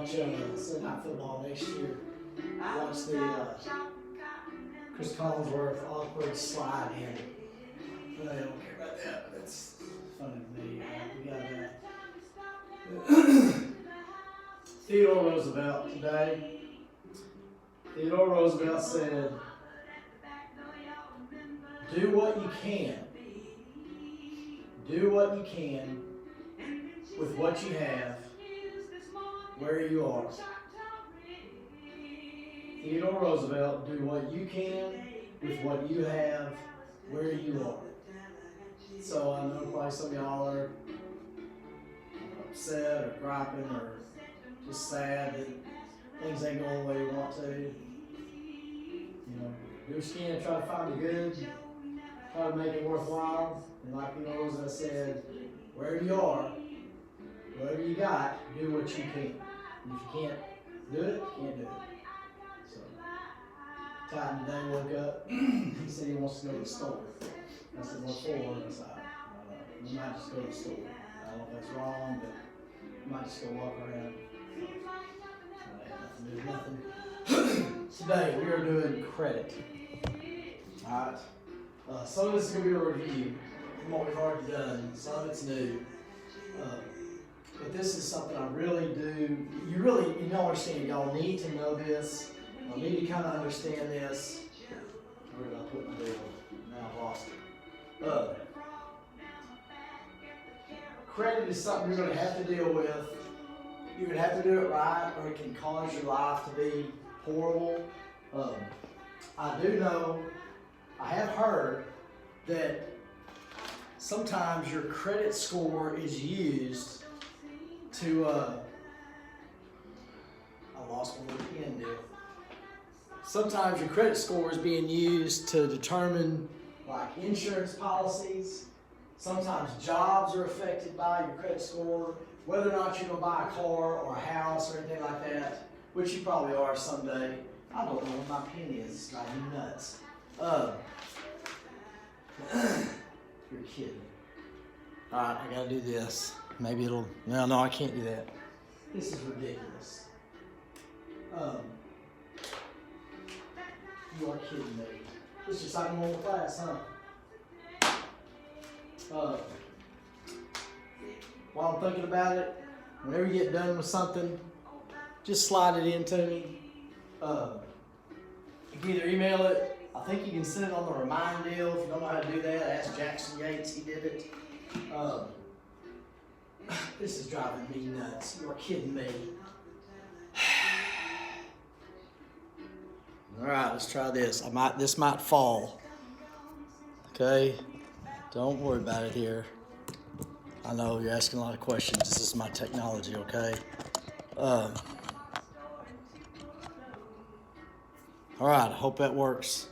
watch Sunday Night Football next year. Watch the Chris Collinsworth awkward slide in. But I don't care about that. That's funny to me. We got that. Theodore Roosevelt today. Theodore Roosevelt said, do what you can. Do what you can with what you have, where you are. Theodore Roosevelt, do what you can with what you have, where you are. So I know probably some of y'all are upset or griping or just sad that things ain't going the way you want to. You know, do what you can to try to find the good, try to make it worthwhile. And like Roosevelt said, wherever you are, whatever you got, do what you can. And if you can't do it, you can't do it. So, Titan today woke up. He said he wants to go to the store. I said, what for? And I said, we might just go to the store. I don't know if that's wrong, but we might just go walk around. Nothing. Today we are doing credit. Alright. Some of this is going to be a review from what we've already done. Some of it's new. But this is something I really do. You don't understand. Y'all need to know this. Y'all need to kind of understand this. Where did I put my deal? Now I've lost it. Credit is something you're going to have to deal with. You're going to have to do it right, or it can cause your life to be horrible. I do know, I have heard that sometimes your credit score is used to, I lost my little pen there. Sometimes your credit score is being used to determine like insurance policies. Sometimes jobs are affected by your credit score, whether or not you're going to buy a car or a house or anything like that, which you probably are someday. I don't know what my pen is. It's driving me nuts. You're kidding. Alright, I gotta do this. Maybe it'll... No, I can't do that. This is ridiculous. You are kidding me. This is just like normal class, huh? While I'm thinking about it, whenever you get done with something, just slide it in to me. You can either email it. I think you can send it on the remind deal. If you don't know how to do that, ask Jackson Yates. He did it. This is driving me nuts. You're kidding me. All right, let's try this. This might fall. Okay, don't worry about it here. I know you're asking a lot of questions. This is my technology, okay? All right, I hope that works.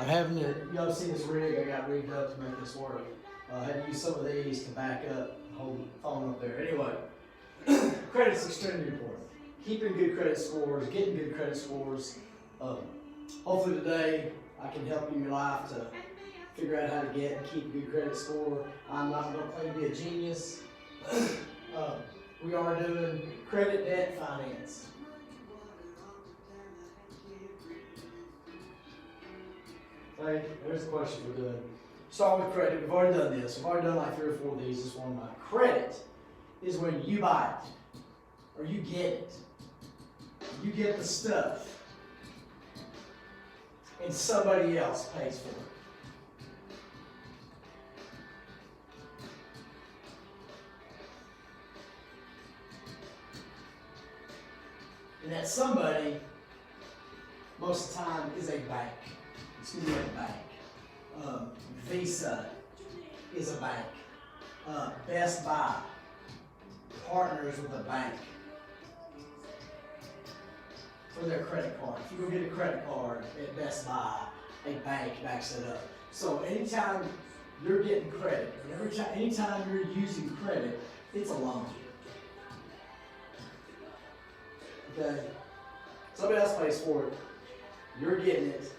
I'm having to, y'all see this rig I got rigged up to make this work. I had to use some of these to back up, hold the phone up there. Anyway, credit's extremely important. Keeping good credit scores, getting good credit scores. Hopefully today I can help you in your life to figure out how to get and keep a good credit score. I'm not going to claim to be a genius. We are doing credit, debt, finance. Okay, there's the question we're doing. Start with credit. We've already done this. We've already done like 3 or 4 of these. This one, credit is when you buy it or you get it. You get the stuff and somebody else pays for it. And that somebody, most of the time, is a bank. It's going to be a bank. Visa is a bank. Best Buy partners with a bank for their credit card. If you go get a credit card at Best Buy, a bank backs it up. So anytime you're getting credit, anytime you're using credit, it's a loan. Okay? Somebody else pays for it. You're getting it.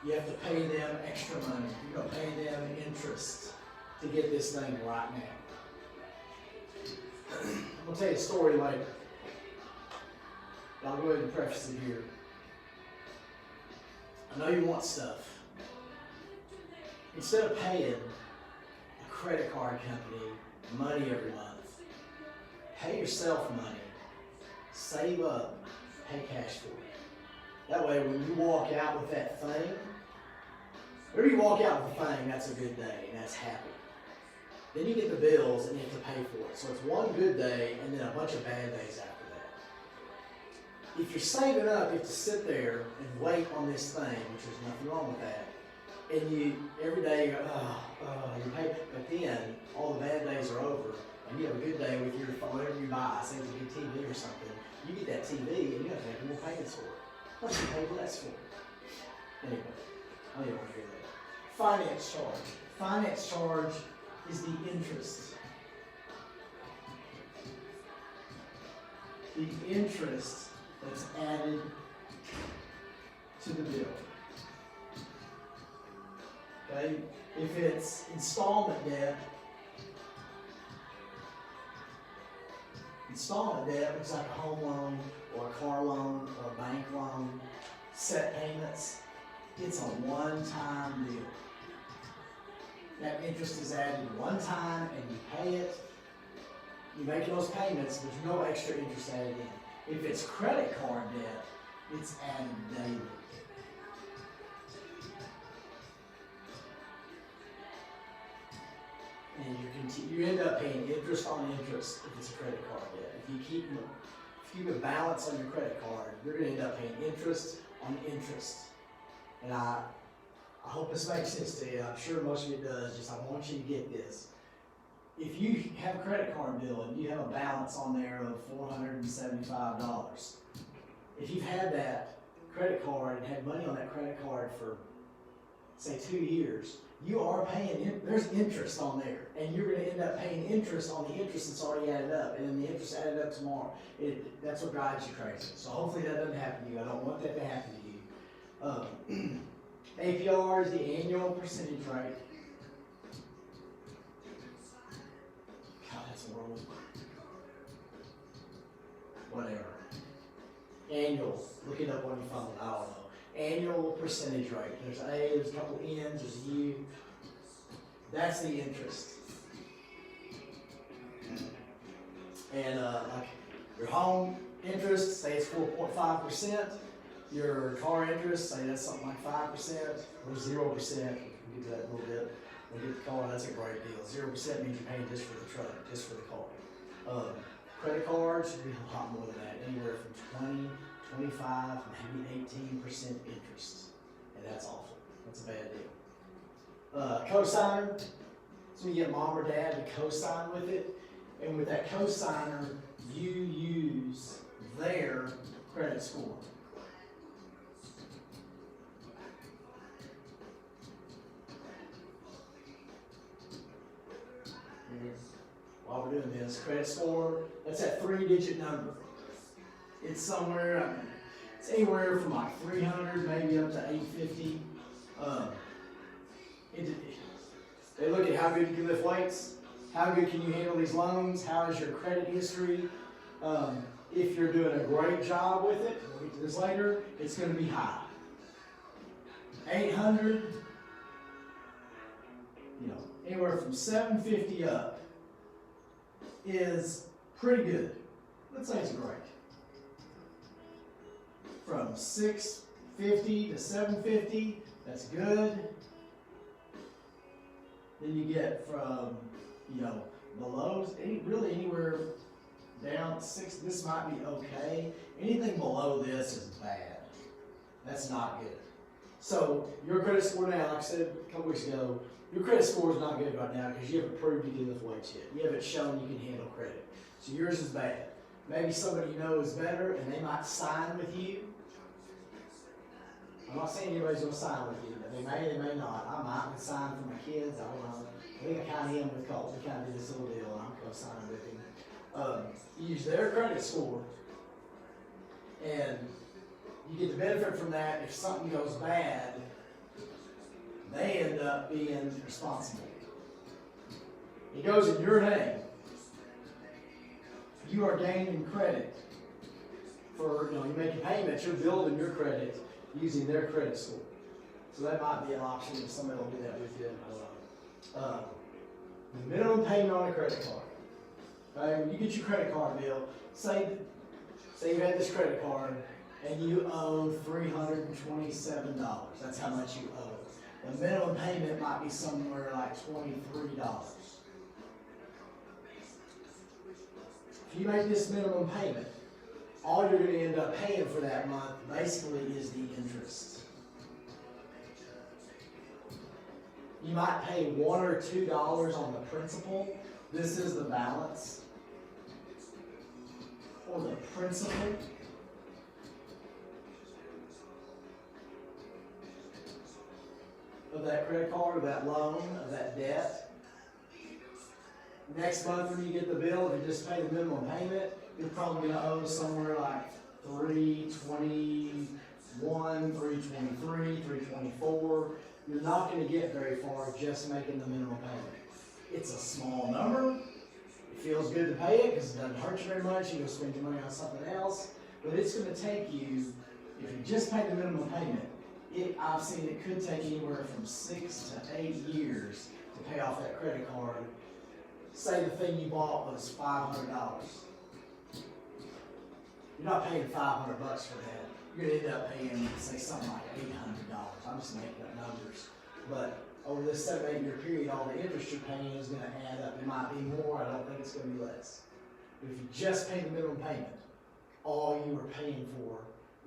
You have to pay them extra money. You're going to pay them interest to get this thing right now. I'm going to tell you a story later. I'll go ahead and preface it here. I know you want stuff. Instead of paying a credit card company money every month, pay yourself money, save up, pay cash for it. That way when you walk out with that thing, whenever you walk out with a thing, that's a good day and that's happy. Then you get the bills and you have to pay for it. So it's one good day and then a bunch of bad days after that. If you're saving up, you have to sit there and wait on this thing, which there's nothing wrong with that. And you, every day you go, you pay, but then all the bad days are over and you have a good day with your phone, whatever you buy, say it's a good TV or something, you get that TV and you have to make more payments for it. Plus you pay less for it. Anyway, I don't even want to hear that. Finance charge. Finance charge is the interest. The interest that's added to the bill. Okay? If it's installment debt looks like a home loan or a car loan or a bank loan, set payments, it's a one-time deal. That interest is added one time and you pay it. You make those payments, there's no extra interest added in. If it's credit card debt, it's added daily. And you end up paying interest on interest if it's a credit card debt. If you keep a balance on your credit card, you're going to end up paying interest on interest. And I hope this makes sense to you. I'm sure most of it does. Just I want you to get this. If you have a credit card bill and you have a balance on there of $475, if you've had that credit card and had money on that credit card for, say, 2 years, you are paying, there's interest on there. And you're going to end up paying interest on the interest that's already added up. And then the interest added up tomorrow. That's what drives you crazy. So hopefully that doesn't happen to you. I don't want that to happen to you. APR is the annual percentage rate. God, that's a world. Whatever. Annual. Look it up on your phone. I don't know. Annual percentage rate. There's A, there's a couple N's, there's a U. That's the interest. And like your home interest, say it's 4.5%. Your car interest, say that's something like 5% or 0%. We can get to that in a little bit. We'll get the car, that's a great deal. 0% means you're paying just for the truck, just for the car. Credit cards, would be a lot more than that, anywhere from 20, 25, maybe 18% interest. And that's awful. That's a bad deal. Cosigner, so you get mom or dad to co-sign with it. And with that cosigner, you use their credit score. While we're doing this, credit score, that's that 3-digit number. It's somewhere, it's anywhere from like 300 maybe up to 850. They look at how good you can lift weights, how good can you handle these loans, how is your credit history. If you're doing a great job with it, we'll get to this later, it's going to be high. 800, anywhere from 750 up is pretty good. Let's say it's great. From 650 to 750, that's good. Then you get from, below, really anywhere down 6, this might be okay. Anything below this is bad. That's not good. So your credit score now, like I said a couple weeks ago, your credit score is not good right now because you haven't proved you can lift weights yet. You haven't shown you can handle credit. So yours is bad. Maybe somebody you know is better and they might sign with you. I'm not saying anybody's going to sign with you, but they may not. I might sign for my kids. I don't know. I think I kind of am with Colt. We kind of did this little deal and I'm co-signing with him. You use their credit score and you get the benefit from that. If something goes bad, they end up being responsible. It goes in your name. You are gaining credit for, you making payments, you're building your credit using their credit score. So that might be an option if somebody will do that with you. The minimum payment on a credit card. Okay, when you get your credit card bill, say you had this credit card and you owe $327. That's how much you owe. The minimum payment might be somewhere like $23. If you make this minimum payment, all you're going to end up paying for that month basically is the interest. You might pay $1 or $2 on the principal. This is the balance. Or the principal. Of that credit card, or that loan, of that debt. Next month when you get the bill, if you just pay the minimum payment, you're probably going to owe somewhere like $321, $323, $324. You're not going to get very far just making the minimum payment. It's a small number. It feels good to pay it because it doesn't hurt you very much. You go spend your money on something else. But it's going to take you, if you just pay the minimum payment, I've seen it could take anywhere from 6 to 8 years to pay off that credit card. Say the thing you bought was $500. You're not paying $500 for that. You're going to end up paying, say, something like $800. I'm just making up numbers. But over this 7 to 8 year period, all the interest you're paying is going to add up. It might be more. I don't think it's going to be less. But if you just pay the minimum payment, all you are paying for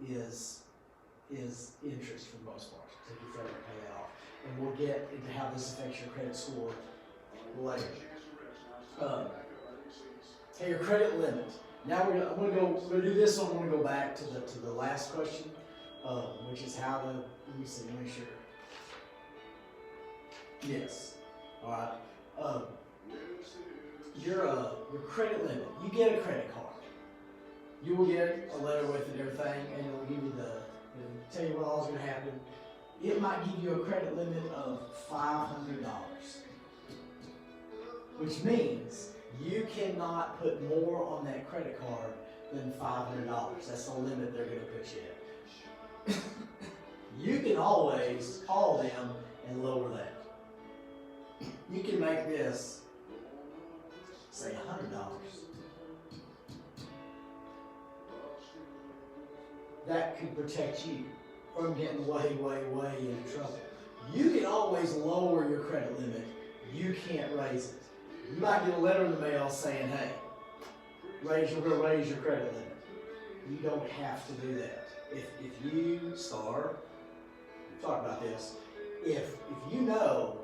is interest for the most part. So you further pay that off. And we'll get into how this affects your credit score later. Okay, your credit limit. Now we're gonna do this one. I'm gonna go back to the last question, which is how to. Let me see. Let me make sure. Yes. All right. Your credit limit. You get a credit card. You will get a letter with it and everything, and it will give you it'll tell you what all is going to happen. It might give you a credit limit of $500, which means you cannot put more on that credit card than $500. That's the limit they're going to put you at. You can always call them and lower that. You can make this, say, $100. That could protect you from getting way into trouble. You can always lower your credit limit. You can't raise it. You might get a letter in the mail saying, hey, we're going to raise your credit limit. You don't have to do that. If you start, talk about this, if you know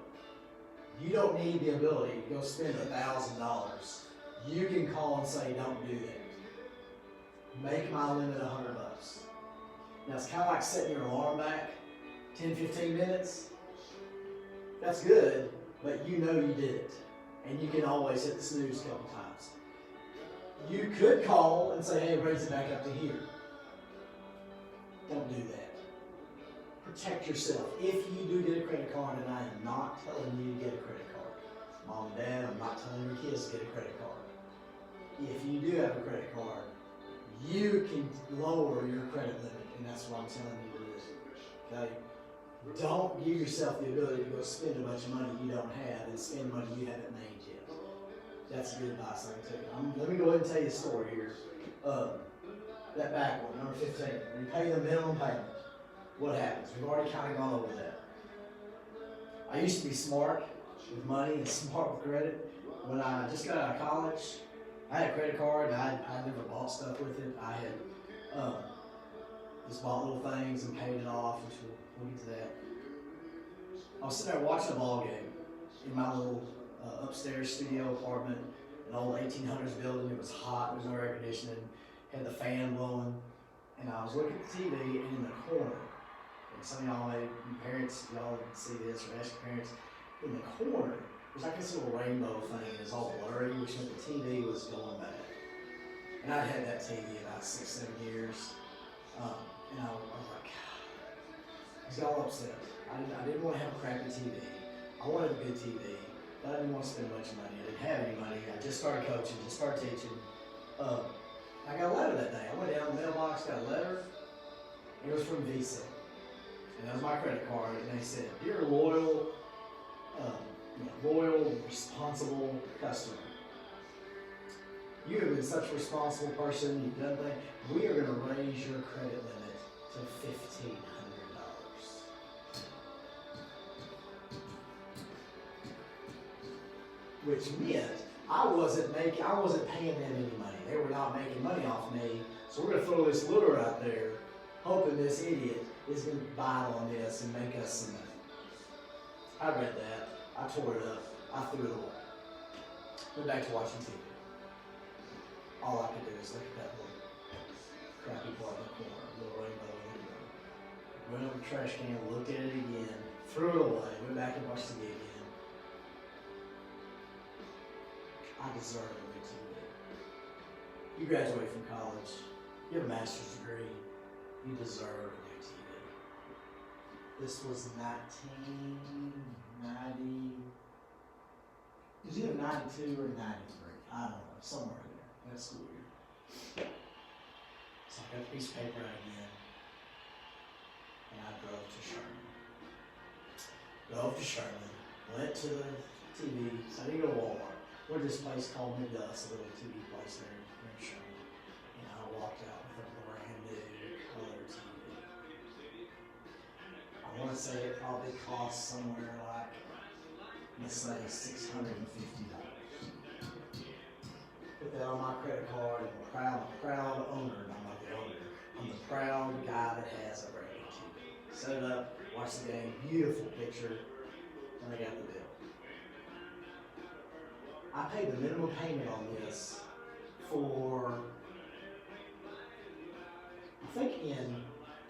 you don't need the ability to go spend $1,000, you can call and say, don't do that. Make my limit $100. Now it's kind of like setting your alarm back 10-15 minutes. That's good, but you know you did it. And you can always hit the snooze a couple times. You could call and say, hey, raise it back up to here. Don't do that. Protect yourself. If you do get a credit card, and I am not telling you to get a credit card. Mom and Dad, I'm not telling your kids to get a credit card. If you do have a credit card, you can lower your credit limit, and that's what I'm telling you to do. Okay? Don't give yourself the ability to go spend a bunch of money you don't have and spend money you haven't made yet. That's good advice I can tell you. Let me go ahead and tell you a story here. That back one, number 15. When you pay the minimum payment, what happens? We've already kind of gone over that. I used to be smart with money and smart with credit. When I just got out of college, I had a credit card, and I never bought stuff with it. I had just bought little things and paid it off, which we'll get to that. I was sitting there watching a ball game in my little upstairs studio apartment, an old 1800s building. It was hot, there was no air conditioning, had the fan blowing, and I was looking at the TV, and in the corner, and some of y'all, parents, y'all see this, or ask your parents, in the corner, there's like this little rainbow thing. It was all blurry, which meant the TV was going bad. And I'd had that TV about 6-7 years. And I was like, I was all upset. I didn't want to have a crappy TV. I wanted a good TV, but I didn't want to spend a bunch of money. I didn't have any money. I just started coaching, just started teaching. I got a letter that day. I went down the mailbox, got a letter. It was from Visa. And that was my credit card. And they said, "You're a loyal, responsible customer. You have been such a responsible person. You've done things. We are going to raise your credit limit to $1,500. Which meant I wasn't paying them any money. They were not making money off me. So we're going to throw this lure out there, hoping this idiot is going to bite on this and make us some money. I read that. I tore it up. I threw it away. Went back to watching TV. All I could do is look at that little crappy part in the corner, little rainbow in the room. Went over the trash can, looked at it again, threw it away, went back and watched TV again. I deserve a new TV. You graduate from college, you have a master's degree, you deserve a new TV. This was 1990. It was either 92 or 93. I don't know, somewhere in there, that school year. So I got a piece of paper out again, and I drove to Sherman. Went to the TV, so I didn't go to Walmart. Went to this place called McDuff's, a little TV place there in Sherman. And I walked out with a brand new color TV. I want to say it probably cost somewhere like, let's say $650. Put that on my credit card, and I'm a proud owner, and I'm not the owner. I'm the proud guy that has a brand new TV. Set it up, watch the game, beautiful picture, and I got the bill. I paid the minimum payment on this for, I think in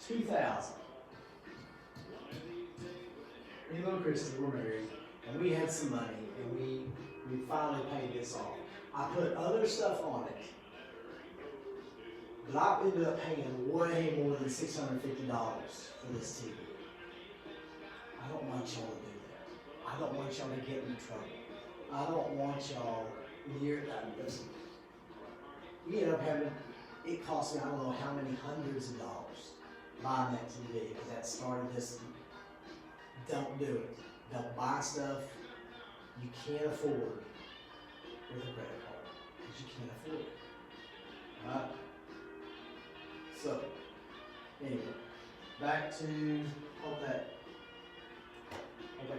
2000. Me and little Christy were married, and we had some money, and we finally paid this off. I put other stuff on it, but I ended up paying way more than $650 for this TV. I don't want y'all to do that. I don't want y'all to get in trouble. I don't want y'all near that. We ended up having, it cost me, I don't know how many hundreds of dollars buying that TV, because that started this. Don't do it. Don't buy stuff you can't afford with a credit card, because you can't afford it. Alright? So, anyway, back to, hope that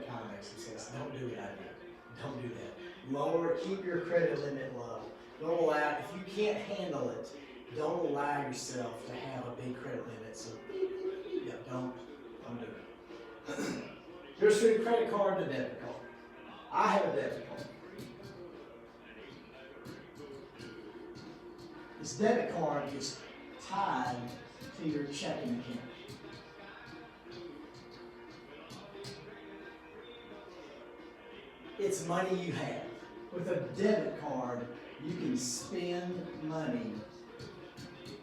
kind of makes some sense. Don't do it out here. Don't do that. Lower, keep your credit limit low. Don't allow, if you can't handle it, don't allow yourself to have a big credit limit. So, yeah, don't do it. Here's your credit card and a debit card. I have a debit card. This debit card is tied to your checking account. It's money you have. With a debit card, you can spend money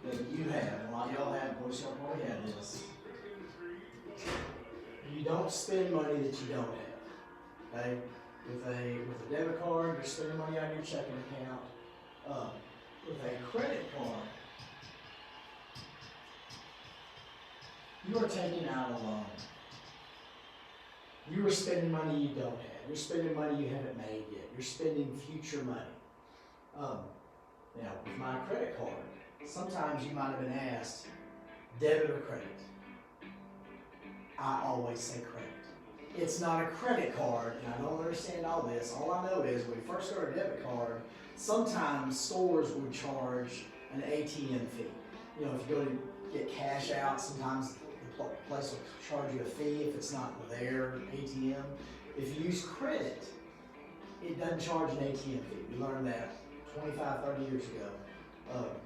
that you have. A lot of y'all have, most y'all probably have this. You don't spend money that you don't have. Okay? With a debit card, you're spending money on your checking account. With a credit card, you are taking out a loan. You are spending money you don't have. You're spending money you haven't made yet. You're spending future money. Now, with my credit card, sometimes you might have been asked, debit or credit? I always say credit. It's not a credit card, and I don't understand all this. All I know is when we first got a debit card, sometimes stores would charge an ATM fee. You know, if you go to get cash out, sometimes the place will charge you a fee if it's not their ATM. If you use credit, it doesn't charge an ATM fee. We learned that 25, 30 years ago.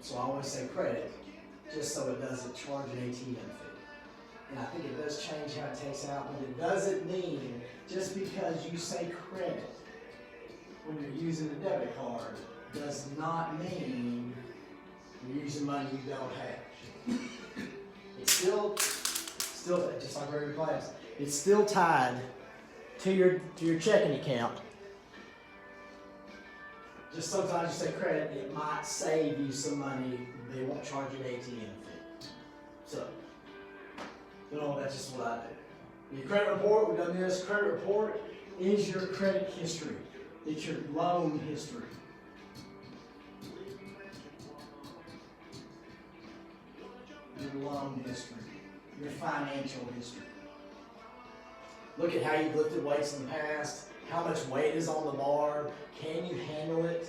So I always say credit, just so it doesn't charge an ATM fee. And I think it does change how it takes out, but it doesn't mean just because you say credit when you're using a debit card does not mean you're using money you don't have. It's still just like regular class. It's still tied to your checking account. Just sometimes you say credit, it might save you some money. They won't charge you an ATM fee. So, that's just what I do. Your credit report, we've done this. Credit report is your credit history. It's your loan history. Your loan history. Your financial history. Look at how you've lifted weights in the past. How much weight is on the bar. Can you handle it?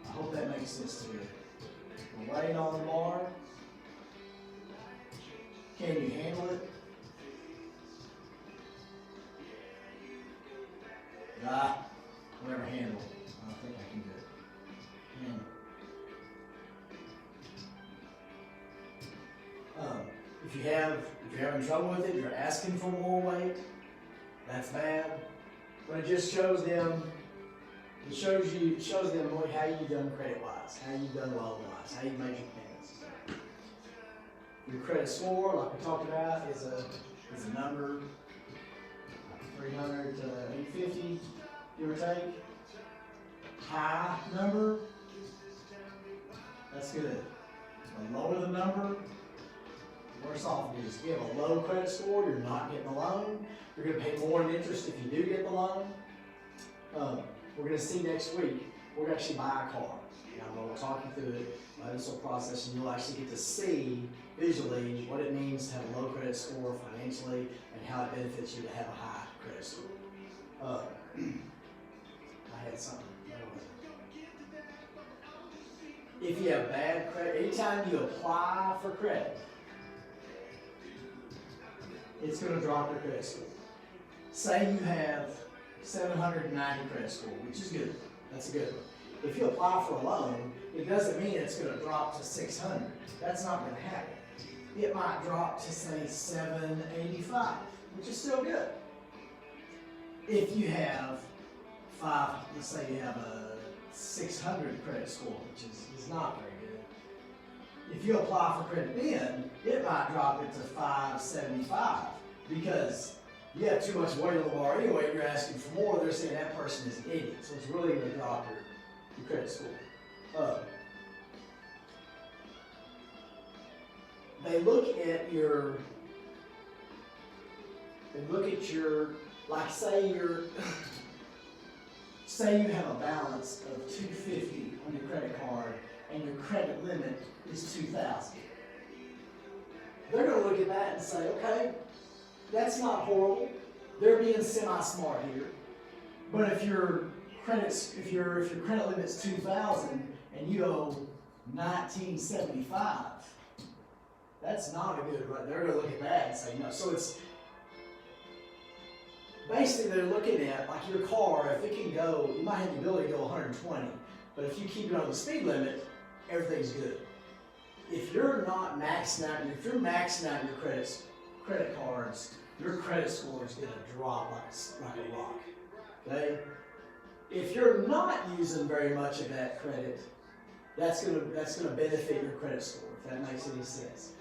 I hope that makes sense to you. The weight on the bar. Can you handle it? Whatever, handle. I think I can do it. Handle. If you're having trouble with it, you're asking for more weight, that's bad. But it just shows them, how you've done credit-wise, how you've done loan-wise, how you've made your payments. Your credit score, like we talked about, is a number, 300 to 850, give or take. High number, that's good. The lower the number, worse off it is. If you have a low credit score, you're not getting a loan. You're going to pay more in interest if you do get the loan. We're going to see next week, we're going to actually buy a car. We'll talk you through it, this whole process, and you'll actually get to see visually what it means to have a low credit score financially and how it benefits you to have a high credit score. I had something. If you have bad credit, anytime you apply for credit, it's going to drop your credit score. Say you have 790 credit score, which is good. That's a good one. If you apply for a loan, it doesn't mean it's going to drop to 600. That's not going to happen. It might drop to, say, 785, which is still good. If you have let's say you have a 600 credit score, which is not very good. If you apply for credit then, it might drop it to 575 because you have too much weight on the bar anyway. You're asking for more. They're saying that person is an idiot. So it's really going to drop your credit score. They look at your, like say you have a balance of $250 on your credit card and your credit limit is $2,000. They're going to look at that and say, okay, that's not horrible. They're being semi-smart here. But if your credit limit's $2,000 and you owe $1,975, that's not a good, right? They're going to look at that and say no. So it's basically they're looking at like your car. If it can go, you might have the ability to go 120, but if you keep it on the speed limit, everything's good. If you're not maxing out, if you're maxing out your credit cards, your credit score is going to drop like a rock. Okay? If you're not using very much of that credit, that's going to benefit your credit score. If that makes any sense.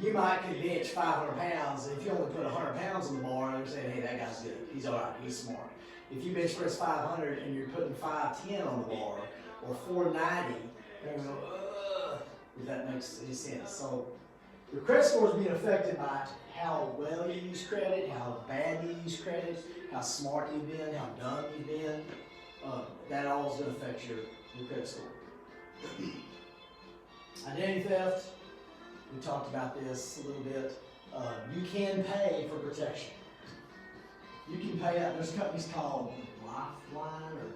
You might could bench 500 pounds, and if you only put 100 pounds on the bar, they're saying, hey, that guy's good. He's all right. He's smart. If you bench press 500 and you're putting 510 on the bar or 490, they're going to go, ugh, if that makes any sense. So your credit score is being affected by how well you use credit, how bad you use credit, how smart you've been, how dumb you've been. That all is going to affect your credit score. Identity theft. We talked about this a little bit. You can pay for protection. You can pay out. There's companies called Lifeline, or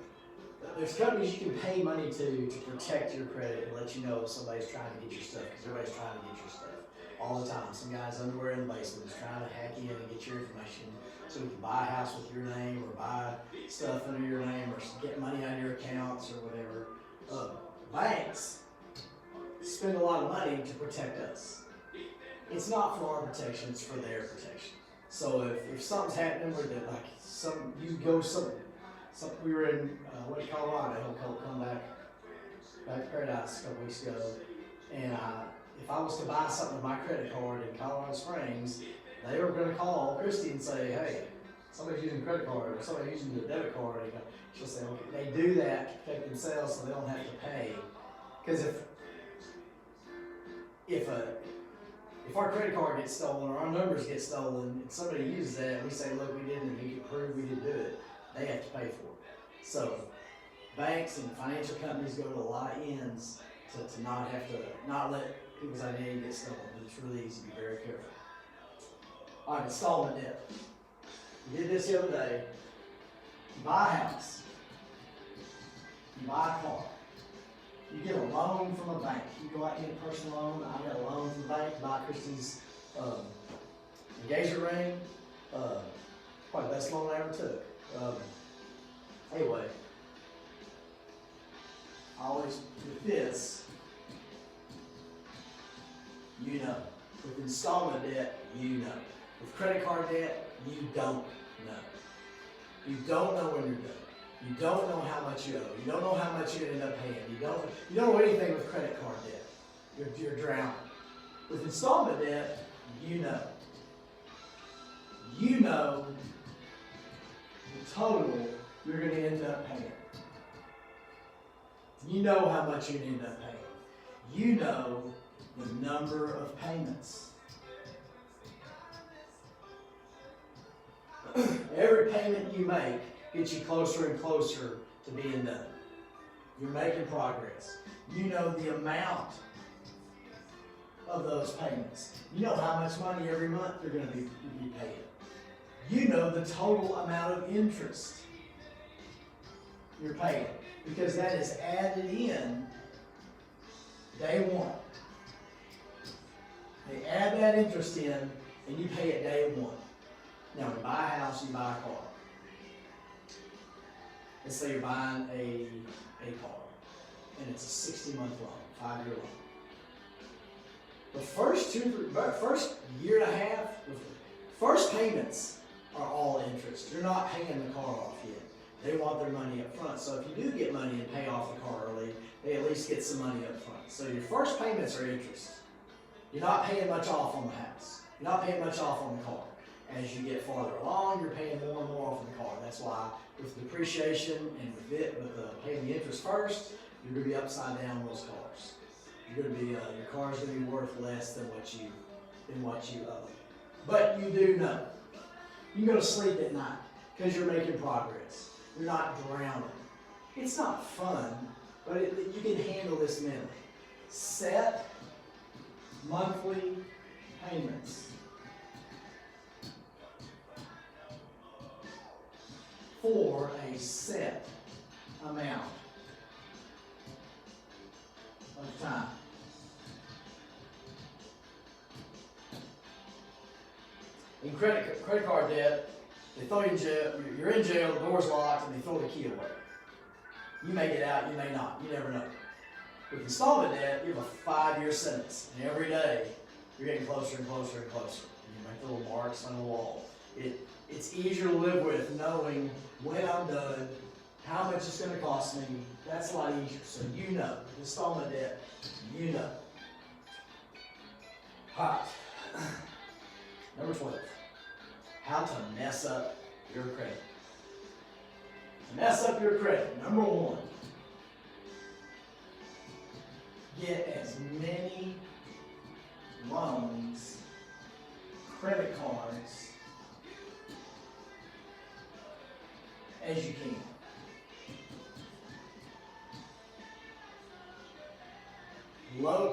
there's companies you can pay money to protect your credit and let you know if somebody's trying to get your stuff, because everybody's trying to get your stuff all the time. Some guy's underwear in the basement is trying to hack in and get your information so we can buy a house with your name or buy stuff under your name or get money out of your accounts or whatever. Banks spend a lot of money to protect us. It's not for our protection, it's for their protection. So if something's happening where we were in Colorado, come back to Paradise a couple weeks ago, and if I was to buy something with my credit card in Colorado Springs, they were going to call Christy and say, hey, somebody's using a credit card or somebody's using a debit card, she'll say, okay, they do that to protect themselves so they don't have to pay. Because if our credit card gets stolen or our numbers get stolen and somebody uses that and we say, look, we didn't, and we can prove we didn't do it, they have to pay for it. So banks and financial companies go to a lot of ends to not let people's identity get stolen, but it's really easy to be very careful. All right, installment debt. We did this the other day. You buy a house. You buy a car. You get a loan from a bank. You go out and get a personal loan. I got a loan from the bank to buy Christy's engagement ring. Probably the best loan I ever took. Anyway, I always, with this, you know. With installment debt, you know. With credit card debt, you don't know. You don't know when you're done. You don't know how much you owe. You don't know how much you end up paying. You don't know anything with credit card debt. You're drowning. With installment debt, you know. You know the total you're going to end up paying. You know how much you end up paying. You know the number of payments. Every payment you make gets you closer and closer to being done. You're making progress. You know the amount of those payments. You know how much money every month you're going to be paying. You know the total amount of interest you're paying, because that is added in day one. They add that interest in, and you pay it day one. Now, when you buy a house, you buy a car. Let's say you're buying a car, and it's a 60-month loan, 5-year loan. The first year and a half, first payments are all interest. You're not paying the car off yet. They want their money up front. So if you do get money and pay off the car early, they at least get some money up front. So your first payments are interest. You're not paying much off on the house. You're not paying much off on the car. As you get farther along, you're paying more and more off on the car. That's why with depreciation and with paying the interest first, you're going to be upside down on those cars. You're going to be your car's going to be worth less than what you owe. But you do know. You go to sleep at night because you're making progress. You're not drowning. It's not fun, but you can handle this mentally. Set monthly payments for a set amount of time. In credit card debt, they throw you in jail. You're in jail, the door's locked, and they throw the key away. You may get out, you may not. You never know. With installment debt, you have a 5-year sentence, and every day you're getting closer and closer and closer. And you make the little marks on the wall. It's easier to live with knowing when I'm done, how much it's going to cost me. That's a lot easier. So you know, installment debt, you know. All right. Number 12. How to mess up your credit. To mess up your credit, number 1, get as many loans, credit cards, as you can.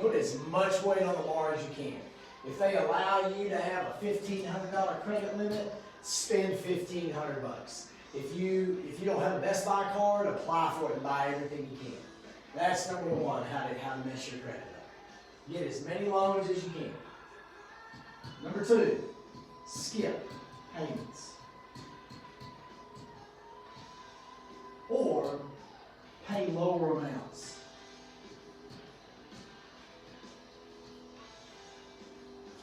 Put as much weight on the bar as you can. If they allow you to have a $1,500 credit limit, spend $1,500. If you don't have a Best Buy card, apply for it and buy everything you can. That's number 1, how to mess your credit up. Get as many loans as you can. Number 2, skip payments. Or pay lower amounts.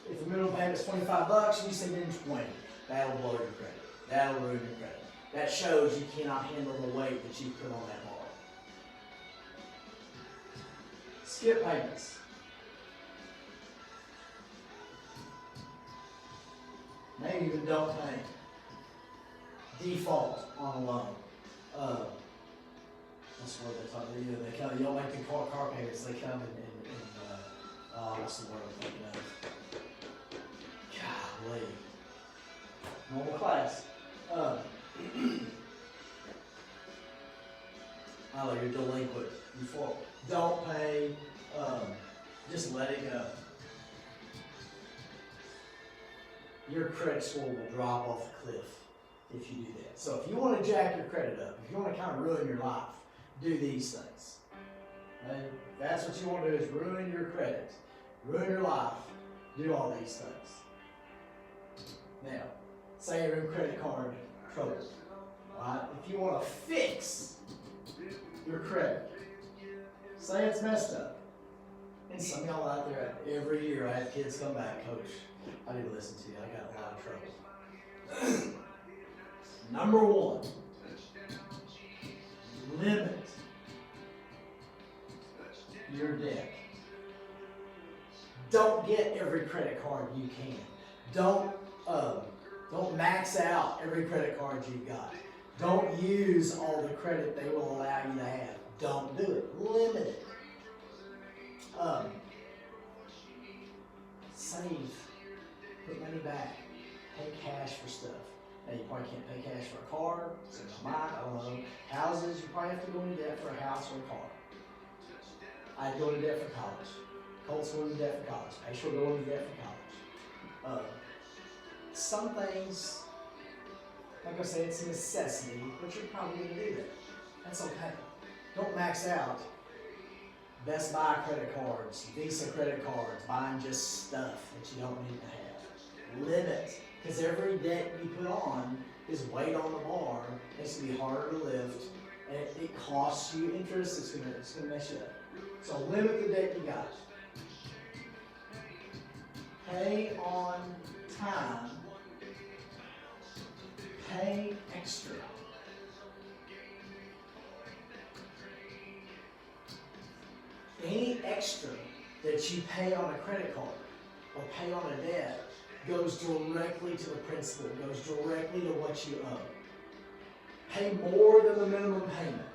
If the minimum payment is $25 and you send in 20, that'll blow your credit. That'll ruin your credit. That shows you cannot handle the weight that you put on that bar. Skip payments. Maybe even don't pay. default on a loan. That's what they talk. You know, they come. You don't make the car payments. They come and what's the word I'm thinking of? Golly. Normal class. You're delinquent. You fall. Don't pay. Just let it go. Your credit score will drop off the cliff if you do that. So if you want to jack your credit up, if you want to kind of ruin your life, do these things. Okay? That's what you want to do, is ruin your credit, ruin your life, do all these things. Now, say you're in credit card trouble. Right? If you want to fix your credit, say it's messed up. And some of y'all out there, every year I have kids come back, Coach, I need to listen to you, I got a lot of trouble. Number one, limit your debt. Don't get every credit card you can. Don't max out every credit card you've got. Don't use all the credit they will allow you to have. Don't do it. Limit it. Save. Put money back. Pay cash for stuff. Now, you probably can't pay cash for a car, so I don't know. Houses, you probably have to go into debt for a house or a car. I'd go into debt for college. Colt's going into debt for college. Aisha will go into debt for college. Some things, like I said, it's a necessity, but you're probably going to do that. That's okay. Don't max out Best Buy credit cards, Visa credit cards, buying just stuff that you don't need to have. Limit, because every debt you put on is weight on the bar. It's going to be harder to lift, and it costs you interest. It's going to mess you up. So limit the debt you got. Pay on time. Pay extra. Any extra that you pay on a credit card or pay on a debt goes directly to the principal, goes directly to what you owe. Pay more than the minimum payment.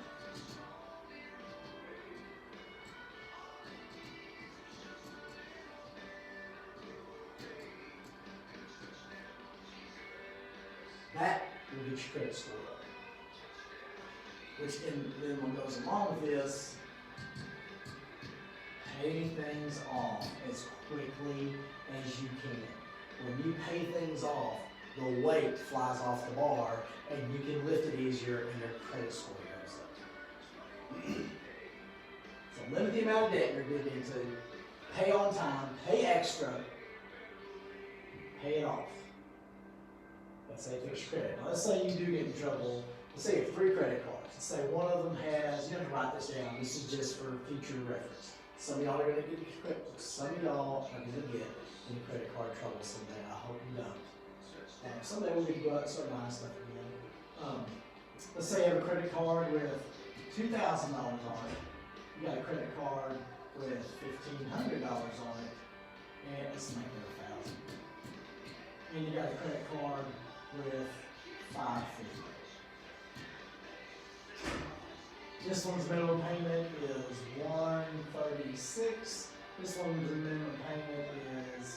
That will get your credit score up. Which then what goes along with this, pay things off as quickly as you can. When you pay things off, the weight flies off the bar and you can lift it easier and your credit score goes up. So limit the amount of debt you're getting into, pay on time, pay extra, pay it off. Let's say fix your credit. Now let's say you do get in trouble. Let's say you have 3 credit cards. Let's say one of them has, you have to write this down, this is just for future reference. Some of y'all are going to get credit. Some of y'all are going to get in credit card trouble someday. I hope you don't. Someday we'll get to go out and start buying stuff again. Let's say you have a credit card with $2,000 on it. You got a credit card with $1,500 on it, and let's make it $1,000. And you got a credit card with $550. This one's minimum payment is $136. This one's minimum payment is